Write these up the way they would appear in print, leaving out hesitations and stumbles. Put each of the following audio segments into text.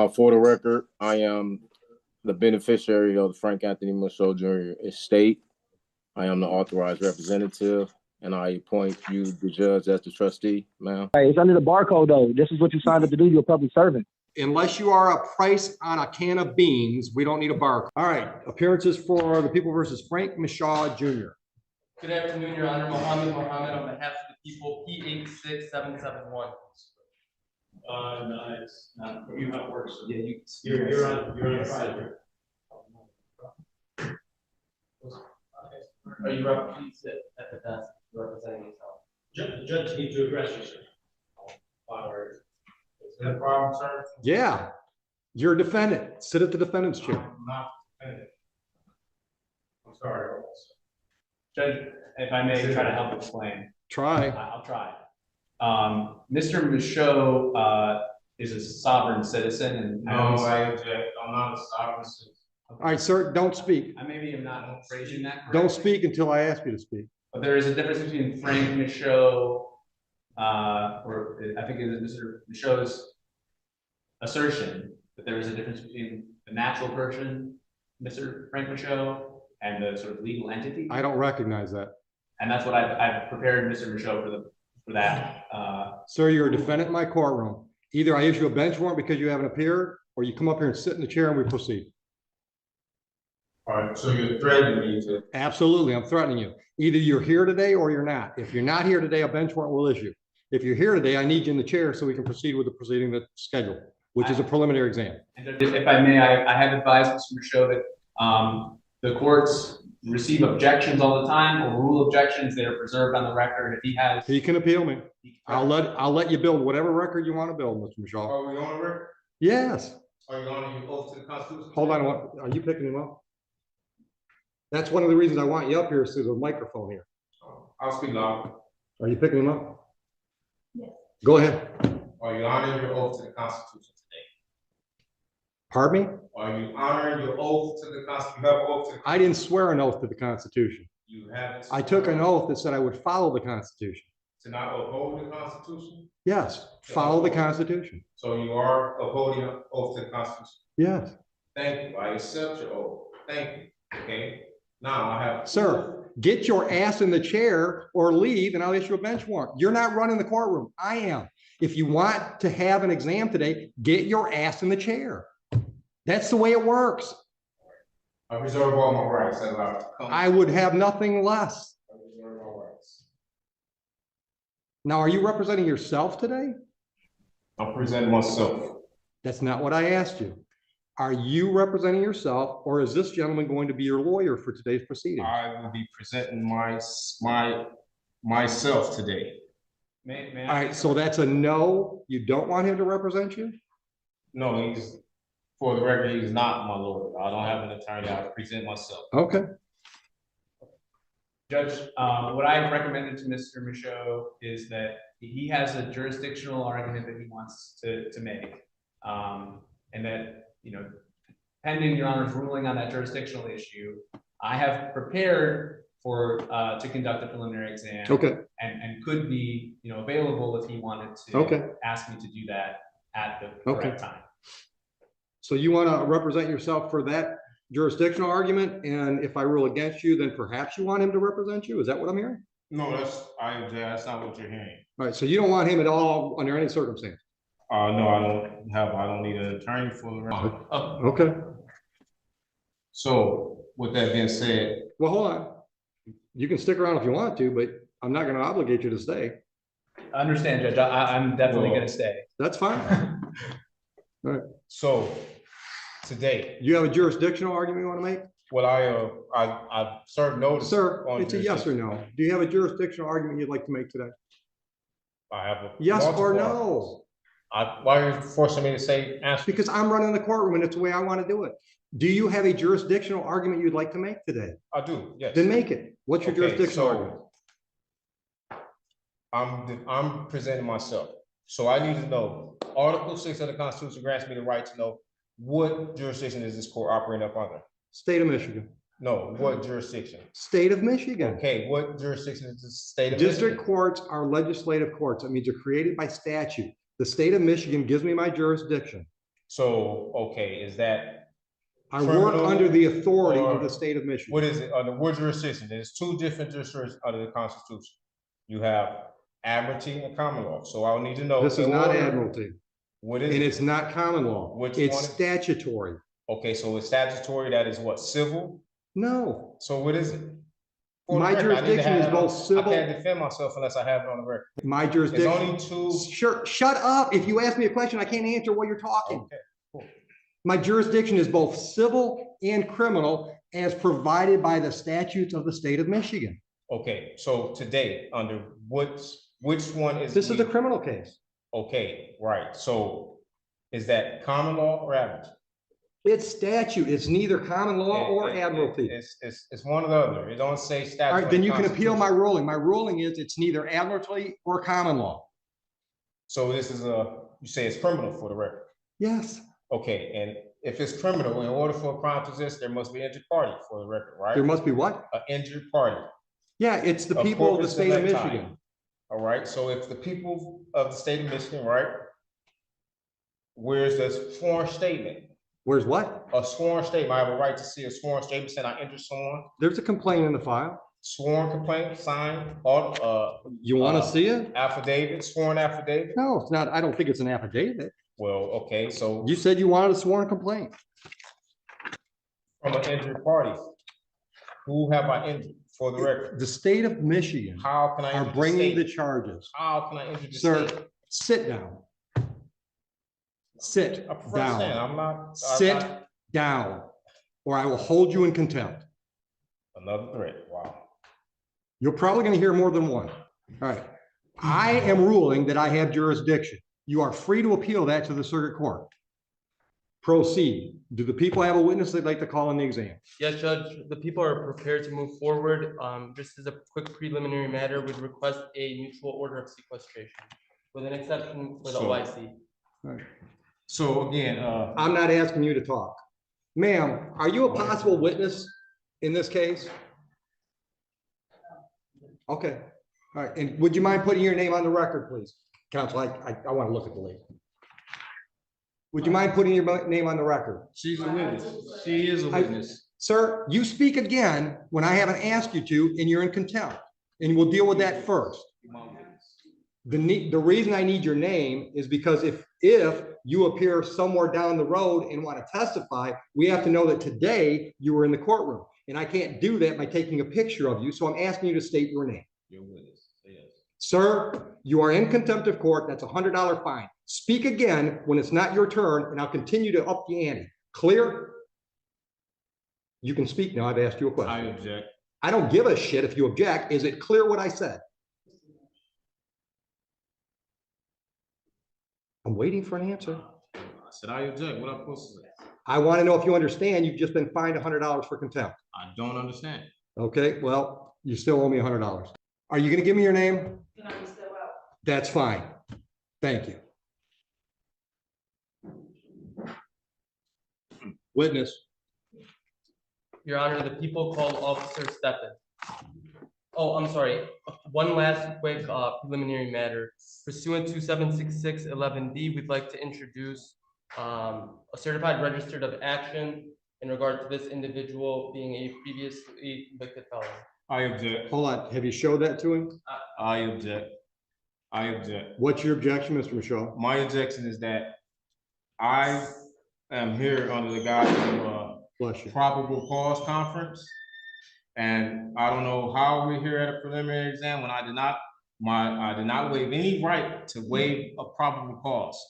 For the record, I am the beneficiary of the Frank Anthony Michaud Jr. estate. I am the authorized representative, and I appoint you, the judge, as the trustee, ma'am. Hey, it's under the barcode, though. This is what you signed up to do. You're a public servant. Unless you are a price on a can of beans, we don't need a barcode. All right, appearances for the people versus Frank Michaud Jr. Good afternoon, Your Honor. Mohammed on behalf of the people, P86771. No, it's not. You have work. So Yeah, you're on Friday. Are you right? Please sit at the desk representing yourself. Judge needs to address you, sir. Is that a problem, sir? Yeah, you're a defendant. Sit at the defendant's chair. I'm not defendant. I'm sorry. Judge, if I may try to help explain. Try. I'll try. Mr. Michaud is a sovereign citizen, and No, I object. I'm not a sovereign citizen. All right, sir, don't speak. I maybe am not phrasing that correctly. Don't speak until I ask you to speak. But there is a difference between Frank Michaud, or I think it is Mr. Michaud's assertion that there is a difference between the natural person, Mr. Frank Michaud, and the sort of legal entity. I don't recognize that. And that's what I've prepared Mr. Michaud for that. Sir, you're a defendant in my courtroom. Either I issue a bench warrant because you haven't appeared, or you come up here and sit in the chair and we proceed. All right, so you're threatening me to. Absolutely, I'm threatening you. Either you're here today or you're not. If you're not here today, a bench warrant will issue. If you're here today, I need you in the chair so we can proceed with the proceeding that's scheduled, which is a preliminary exam. And if I may, I have advised Mr. Michaud that the courts receive objections all the time, or rule objections that are preserved on the record. If he has, He can appeal me. I'll let you build whatever record you want to build, Mr. Michaud. Are we on the record? Yes. Are you on your oath to the Constitution? Hold on. What are you picking him up? That's one of the reasons I want you up here is through the microphone here. I'll speak loud. Are you picking him up? Yes. Go ahead. Are you honoring your oath to the Constitution today? Pardon me? Are you honoring your oath to the Constitution? You have an oath to the I didn't swear an oth to the Constitution. You haven't. I took an oath that said I would follow the Constitution. To not uphold the Constitution? Yes, follow the Constitution. So you are upholding an oath to the Constitution? Yes. Thank you. I accept your oath. Thank you. Okay. Now I have. Sir, get your ass in the chair or leave and I'll issue a bench warrant. You're not running the courtroom. I am. If you want to have an exam today, get your ass in the chair. That's the way it works. I reserve all my rights. I would have nothing less. I reserve all rights. Now, are you representing yourself today? I'm presenting myself. That's not what I asked you. Are you representing yourself, or is this gentleman going to be your lawyer for today's proceeding? I will be presenting myself today. may All right, so that's a no. You don't want him to represent you? No, for the record, he's not my lawyer. I don't have an attorney. I present myself. Okay. Judge, what I've recommended to Mr. Michaud is that he has a jurisdictional argument that he wants to make, and that, pending Your Honor's ruling on that jurisdictional issue, I have prepared to conduct a preliminary exam. Okay. And could be, available if he wanted to ask me to do that at the correct time. So you want to represent yourself for that jurisdictional argument, and if I rule against you, then perhaps you want him to represent you? Is that what I'm hearing? No, that's not what you're hearing. All right, so you don't want him at all under any circumstance? No, I don't need an attorney for the record. Okay. So with that being said. Well, hold on. You can stick around if you want to, but I'm not going to obligate you to stay. I understand, Judge. I'm definitely going to stay. That's fine. All right. So today, you have a jurisdictional argument you want to make? Well, I served notice. Sir, it's a yes or no. Do you have a jurisdictional argument you'd like to make today? I have a yes or no. Why are you forcing me to say answer? Because I'm running the courtroom and it's the way I want to do it. Do you have a jurisdictional argument you'd like to make today? I do, yes. Then make it. What's your jurisdictional argument? I'm presenting myself. So I need to know, Article 6 of the Constitution grants me the right to know what jurisdiction is this court operating up under? State of Michigan. No, what jurisdiction? State of Michigan. Okay, what jurisdiction is the state of Michigan? District courts are legislative courts. That means they're created by statute. The state of Michigan gives me my jurisdiction. So, okay, is that, I work under the authority or of the state of Michigan. what is it, under what jurisdiction? There's two different jurisdictions under the Constitution. You have admiralty and common law, so I'll need to know. This is in not order- admiralty, What is and it? it's not common law. Which It's one is- statutory. Okay, so it's statutory, that is what, civil? No, So what is it? For the my record, I need to jurisdiction have is that both on- I civil. can't defend myself unless I have it on the record. My There's jurisdiction. only two. Sure, shut up. If you ask me a question, I can't answer while you're talking. Okay. My jurisdiction is both civil and criminal as provided by the statutes of the state of Michigan. Okay, so today, under which one is? This is we- a criminal case. Okay, right, so is that common law or admiralty? It's statute. It's neither common law or admiralty. It's one or the other, it don't say statute. All right, then you can appeal my Constitution. ruling. My ruling is it's neither admiralty or common law. So this is you say it's criminal for the record. Yes, Okay, and if it's criminal, in order for a crime to exist, there must be an injured party for the record, right? there must be what? An injured party. Yeah, it's the A people of the corpus state of delicti. Michigan. All right, so if the people of the state of Michigan, right? Where's the sworn statement? Where's what? A sworn statement, I have a right to see a sworn statement saying I injured someone, There's a complaint in the file. sworn complaint, signed, all, You want to see it? affidavit, sworn affidavit? No, it's not. I don't think it's an affidavit. Well, okay, so You said you wanted a sworn complaint. from an injured party, who have I injured for the record? The state of Michigan How can I are injure the bringing the state? charges. How can I injure the Sir, state? sit down. Sit I prefer to stand, down. I'm not. Sit down, or I will hold you in contempt. Another threat, wow. You're probably going to hear more than one. All right. I am ruling that I have jurisdiction. You are free to appeal that to the circuit court. Proceed. Do the people have a witness they'd like to call in the exam? Yes, Judge, the people are prepared to move forward. Just as a quick preliminary matter, we'd request a mutual order of sequestration with an exception for the So- OIC. So again, I'm not asking you to talk. Ma'am, are you a possible witness in this case? Okay. All right. And would you mind putting your name on the record, please? Counsel, I want to look at the lady. Would you mind putting your name on the record? She's a witness. She is a witness. Sir, you speak again when I haven't asked you to, and you're in contempt. And we'll deal with that first. The reason I need your name is because if you appear somewhere down the road and want to testify, we have to know that today you were in the courtroom. And I can't do that by taking a picture of you. So I'm asking you to state your name. Your witness, yes. Sir, you are in contempt of court. That's a $100 fine. Speak again when it's not your turn, and I'll continue to up the ante. Clear? You can speak now. I've asked you a I question. object. I don't give a shit if you object. Is it clear what I said? I'm waiting for an answer. I said I object. What I'm supposed to say? I want to know if you understand you've just been fined $100 for contempt. I don't understand. Okay, well, you still owe me $100. Are you going to give me your name? That's fine. Thank you. Witness. Your Honor, the people called Officer Steppen. Oh, I'm sorry. One last quick preliminary matter. Pursuant to 76611D, we'd like to introduce a certified registered of action in regard to this individual being a previously convicted felon. I object. Hold on. Have you showed that to him? I object. I object. What's your objection, Mr. Michaud? My objection is that I am here under the guise of Bless you. probable cause conference. And I don't know how we're here at a preliminary exam when I did not waive any right to waive a probable cause.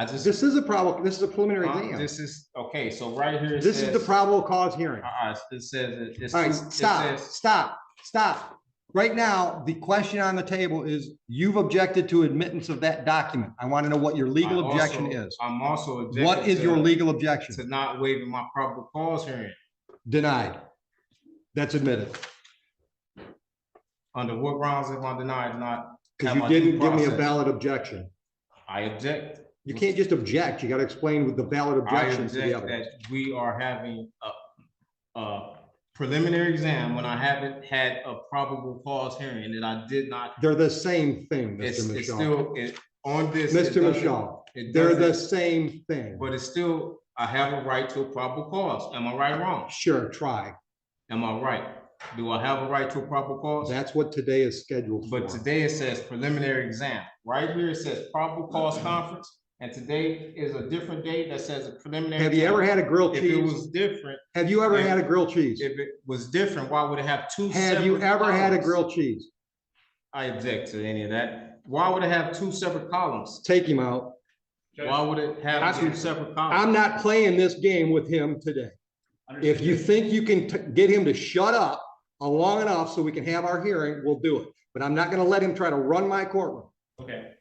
This is a preliminary exam. This is, okay, so right here. This is the probable cause hearing. It says. All right, stop. Right now, the question on the table is, you've objected to admittance of that document. I want to know what your legal objection is. I'm also objecting. What is your legal objection? To not waiving my probable cause hearing. Denied. That's admitted. Under what grounds am I denied not? Because have you my didn't due give me a process? valid objection. I object. You can't just object. You got to explain with the valid I objection to the object evidence. that we are having a preliminary exam when I haven't had a probable cause hearing, that I did not. They're the same thing, Mr. It's Michaud. still, on this. Mr. Michaud, they're the same thing. But it's still, I have a right to a probable cause. Am I right or wrong? Sure, try. Am I right? Do I have a right to a probable cause? That's what today is scheduled for. But today it says preliminary exam. Right here it says probable cause conference. And today is a different date that says a preliminary. Have you ever had a grilled cheese? If it was different. Have you ever had a grilled cheese? If it was different, why would it have two separate? Have you ever had a columns? grilled cheese? I object to any of that. Why would it have two separate columns? Take him out. Why would it have two separate columns? I'm not playing this game with him today. If you think you can get him to shut up long enough so we can have our hearing, we'll do it. But I'm not gonna let him try to run my courtroom. Okay,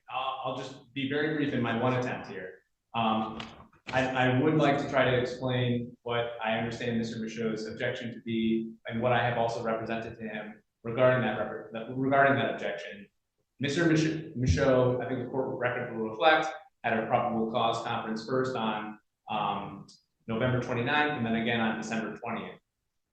I'll just be very brief in my one attempt here. I would like to try to explain what I understand Mr. Michaud's objection to be, and what I have also represented to him regarding that objection. Mr. Michaud, I think the court record will reflect, had a probable cause conference first on November 29th and then again on December 20th.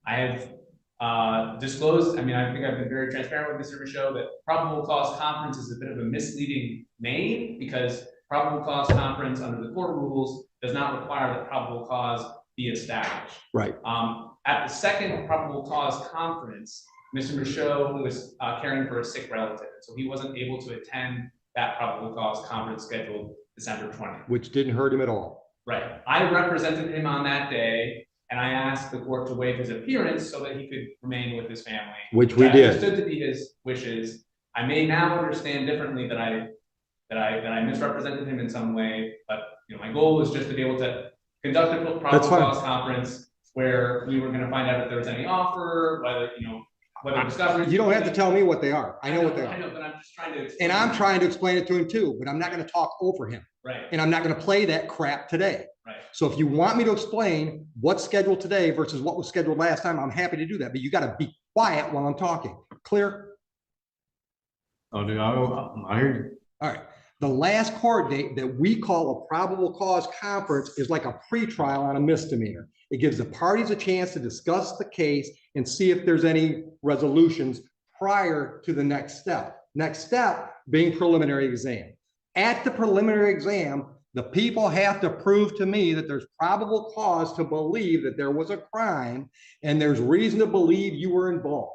I have disclosed, I mean, I think I've been very transparent with Mr. Michaud that probable cause conference is a bit of a misleading name because probable cause conference under the court rules does not require that probable cause be established. Right. At the second probable cause conference, Mr. Michaud was caring for a sick relative, so he wasn't able to attend that probable cause conference scheduled December 20th. Which didn't hurt him at all. Right. I represented him on that day, and I asked the court to waive his appearance so that he could remain with his family. Which we did. I understood to be his wishes. I may now understand differently that I misrepresented him in some way, but my goal was just to be able to conduct a probable cause conference where we were going to find out if there was any offer, whether discovery. You don't have to tell me what they are. I know what they are. I know, but I'm just trying to explain. And I'm trying to explain it to him too, but I'm not going to talk over him. Right. And I'm not going to play that crap today. Right. So if you want me to explain what's scheduled today versus what was scheduled last time, I'm happy to do that, but you got to be quiet while I'm talking. Clear? Oh, dude, I hear you. All right. The last court date that we call a probable cause conference is like a pretrial on a misdemeanor. It gives the parties a chance to discuss the case and see if there's any resolutions prior to the next step. Next step being preliminary exam. At the preliminary exam, the people have to prove to me that there's probable cause to believe that there was a crime and there's reason to believe you were involved.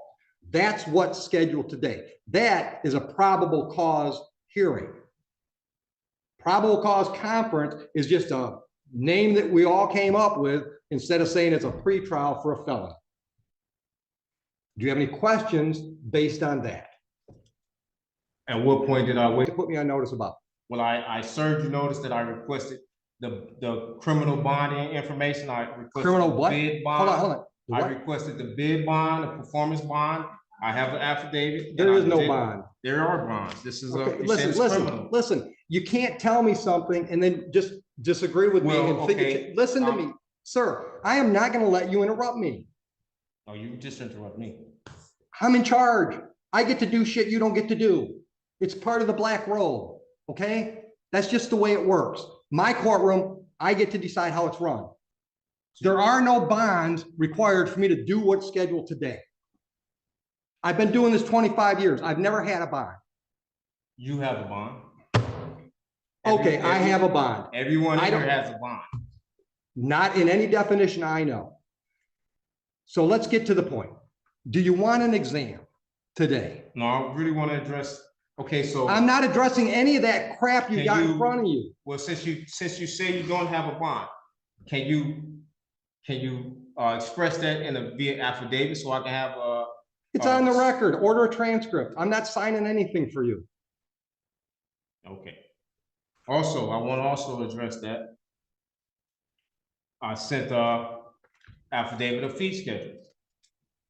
That's what's scheduled today. That is a probable cause hearing. Probable cause conference is just a name that we all came up with instead of saying it's a pretrial for a felon. Do you have any questions based on that? At what point did I wait? Put me on notice about. Well, I served you notice that I requested the criminal bonding information. I requested Criminal what? bid bond. Hold on. I What? requested the bid bond, the performance bond. I have an affidavit. There is no bond. There are bonds. This is Okay, you said it's criminal. listen. You can't tell me something and then just disagree with me and think okay. listen to me, sir. I am not going to let you interrupt me. Oh, you just interrupt me. I'm in charge. I get to do shit you don't get to do. It's part of the black robe. Okay? That's just the way it works. My courtroom, I get to decide how it's run. There are no bonds required for me to do what's scheduled today. I've been doing this 25 years. I've never had a bond. You have a bond. Okay, I have a bond. Everyone I here don't- has a bond. Not in any definition I know. So let's get to the point. Do you want an exam today? No, I really want to address. Okay, so I'm not addressing any of that crap you Can got in you- front of you. well, since you say you don't have a bond, can you express that in a via affidavit so I can have a? It's on the record. Order a transcript. I'm not signing anything for you. Okay. Also, I want to also address that. I sent a affidavit of fee schedules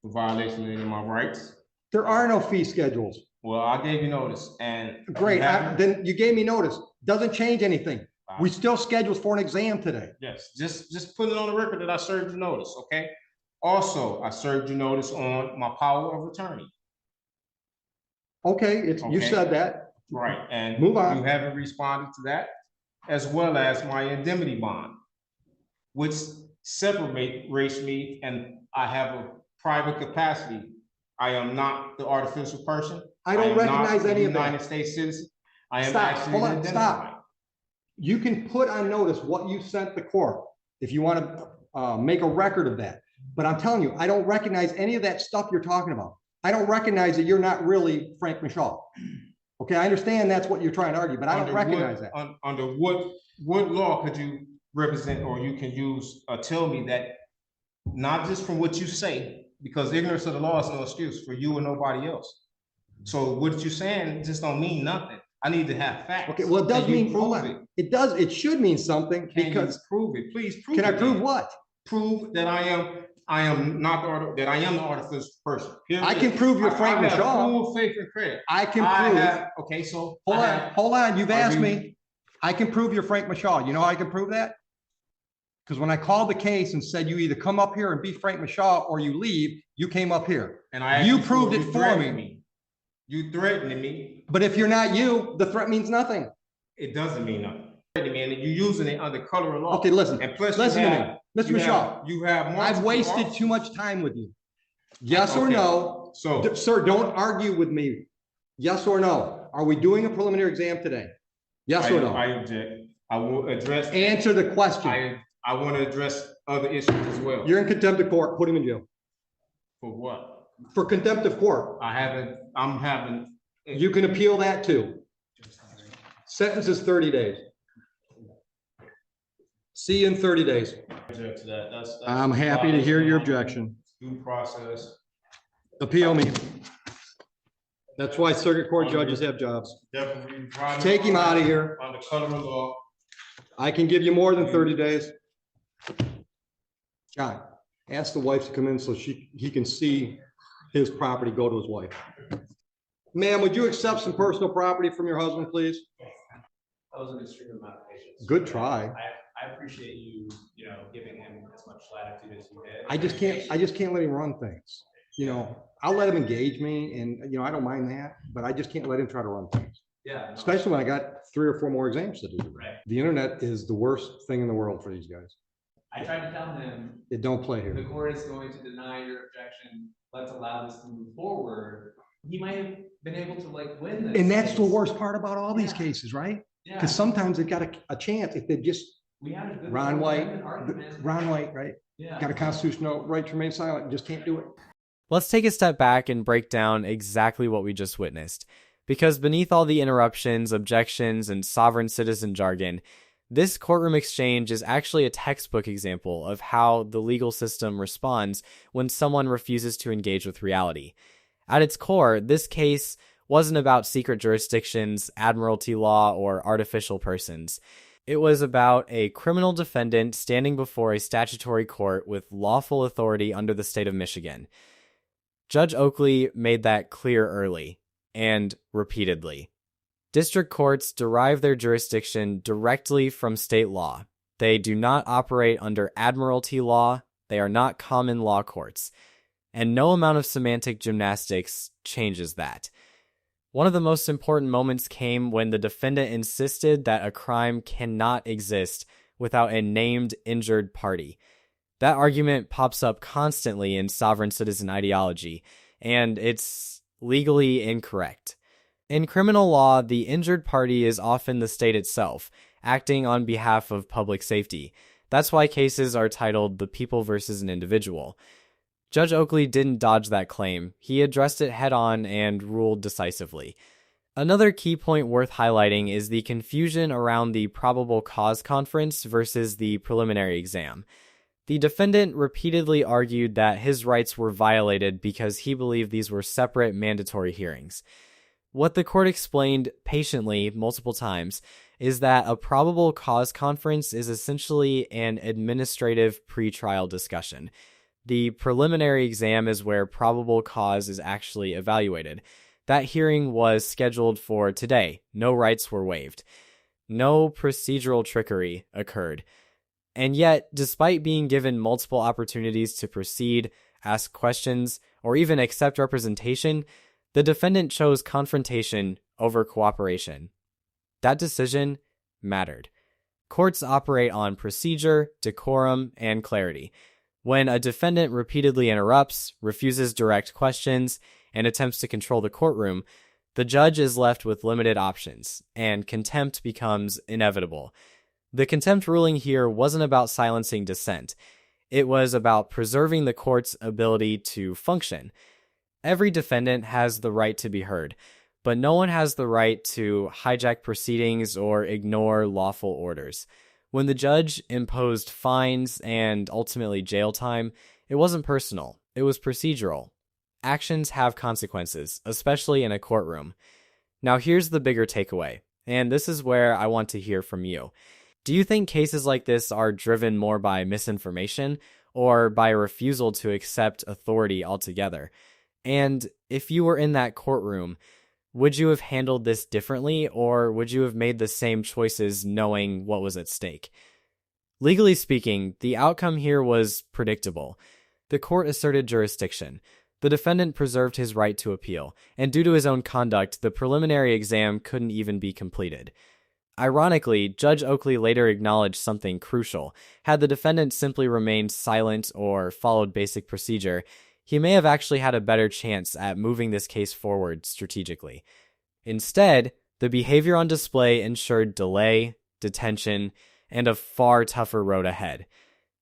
for violation of any of my rights. There are no fee schedules. Well, I gave you notice and. Great. Then you gave me notice. Doesn't change anything. Uh, We still scheduled for an exam today. Yes, just put it on the record that I served you notice, okay? Also, I served you notice on my power of attorney. Okay, you Okay. said that. Right, and Move on. you haven't responded to that, as well as my indemnity bond, which separates me, and I have a private capacity. I am not the artificial person. I don't am not recognize a any of that. United States citizen. I am Stop, actually hold on, identifying. stop. You can put on notice what you sent the court if you want to make a record of that. But I'm telling you, I don't recognize any of that stuff you're talking about. I don't recognize that you're not really Frank Michaud. Okay, I understand that's what you're trying to argue, but I don't recognize that. Under what law could you represent or you can use or tell me that, not just from what you say, because ignorance of the law is no excuse for you or nobody else. So what you're saying just don't mean nothing. I need to have facts. Okay, well, it does mean, hold on. It does, it should mean something because. Prove it, please prove it. Can I prove what? Prove that I am not that I am the artificial person. I can prove you're Frank Michaud. Michaud. Full faith and credit. I can prove. Okay, so Hold on, you've asked me. I can prove you're Frank Michaud. You know how I can prove that? Because when I called the case and said you either come up here and be Frank Michaud or you leave, you came up here. And you proved it for me. You threatened me. But if you're not you, the threat means nothing. It doesn't mean nothing. And you're using it under color of law. Okay, listen. And plus, listen to me, Mr. Michaud. You have. I've wasted too much time with you. Yes or no? So, sir, don't argue with me. Yes or no? Are we doing a preliminary exam today? Yes or no? I object. I will address. Answer the question. I want to address other issues as well. You're in contempt of court. Put him in jail. For what? For contempt of court. I'm having. You can appeal that too. Sentence is 30 days. See you in 30 days. Object to that. That's I'm happy to hear your objection. Due process. Appeal me. That's why circuit court judges have jobs. Definitely. Take him out of here. Under color of law. I can give you more than 30 days. John, ask the wife to come in so he can see his property go to his wife. Ma'am, would you accept some personal property from your husband, please? That was an extreme amount of patience. Good try. I appreciate you, giving him as much latitude as you did. I just can't let him run things. I'll let him engage me and, I don't mind that, but I just can't let him try to run things. Yeah. No. Especially when I got 3 or 4 more exams to do. Right. The internet is the worst thing in the world for these guys. I tried to tell him. It don't play here. The court is going to deny your objection. Let's allow this to move forward. He might have been able to win this. And that's case. the worst part about all these cases, right? Yeah. Because sometimes they've got a chance if they just, We had a good Ron White, argument. right? Yeah. Got a constitutional right to remain silent, just can't do it. Let's take a step back and break down exactly what we just witnessed. Because beneath all the interruptions, objections, and sovereign citizen jargon, this courtroom exchange is actually a textbook example of how the legal system responds when someone refuses to engage with reality. At its core, this case wasn't about secret jurisdictions, admiralty law, or artificial persons. It was about a criminal defendant standing before a statutory court with lawful authority under the state of Michigan. Judge Oakley made that clear early, and repeatedly. District courts derive their jurisdiction directly from state law. They do not operate under admiralty law. They are not common law courts. And no amount of semantic gymnastics changes that. One of the most important moments came when the defendant insisted that a crime cannot exist without a named injured party. That argument pops up constantly in sovereign citizen ideology, and it's legally incorrect. In criminal law, the injured party is often the state itself, acting on behalf of public safety. That's why cases are titled The People versus an Individual. Judge Oakley didn't dodge that claim. He addressed it head-on and ruled decisively. Another key point worth highlighting is the confusion around the probable cause conference versus the preliminary exam. The defendant repeatedly argued that his rights were violated because he believed these were separate mandatory hearings. What the court explained patiently multiple times is that a probable cause conference is essentially an administrative pretrial discussion. The preliminary exam is where probable cause is actually evaluated. That hearing was scheduled for today. No rights were waived. No procedural trickery occurred. And yet, despite being given multiple opportunities to proceed, ask questions, or even accept representation, the defendant chose confrontation over cooperation. That decision mattered. Courts operate on procedure, decorum, and clarity. When a defendant repeatedly interrupts, refuses direct questions, and attempts to control the courtroom, The judge is left with limited options, and contempt becomes inevitable. The contempt ruling here wasn't about silencing dissent. It was about preserving the court's ability to function. Every defendant has the right to be heard, but no one has the right to hijack proceedings or ignore lawful orders. When the judge imposed fines and ultimately jail time, it wasn't personal, it was procedural. Actions have consequences, especially in a courtroom. Now here's the bigger takeaway, and this is where I want to hear from you. Do you think cases like this are driven more by misinformation or by a refusal to accept authority altogether? And if you were in that courtroom, would you have handled this differently, or would you have made the same choices knowing what was at stake? Legally speaking, the outcome here was predictable. The court asserted jurisdiction. The defendant preserved his right to appeal, and due to his own conduct, the preliminary exam couldn't even be completed. Ironically, Judge Oakley later acknowledged something crucial. Had the defendant simply remained silent or followed basic procedure, he may have actually had a better chance at moving this case forward strategically. Instead, the behavior on display ensured delay, detention, and a far tougher road ahead.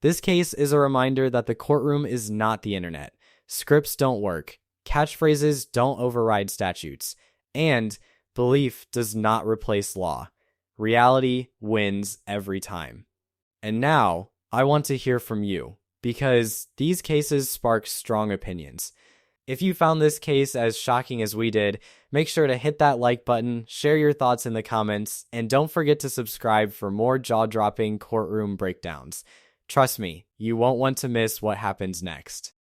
This case is a reminder that the courtroom is not the internet. Scripts don't work, catchphrases don't override statutes, and belief does not replace law. Reality wins every time. And now, I want to hear from you, because these cases spark strong opinions. If you found this case as shocking as we did, make sure to hit that like button, share your thoughts in the comments, and don't forget to subscribe for more jaw-dropping courtroom breakdowns. Trust me, you won't want to miss what happens next.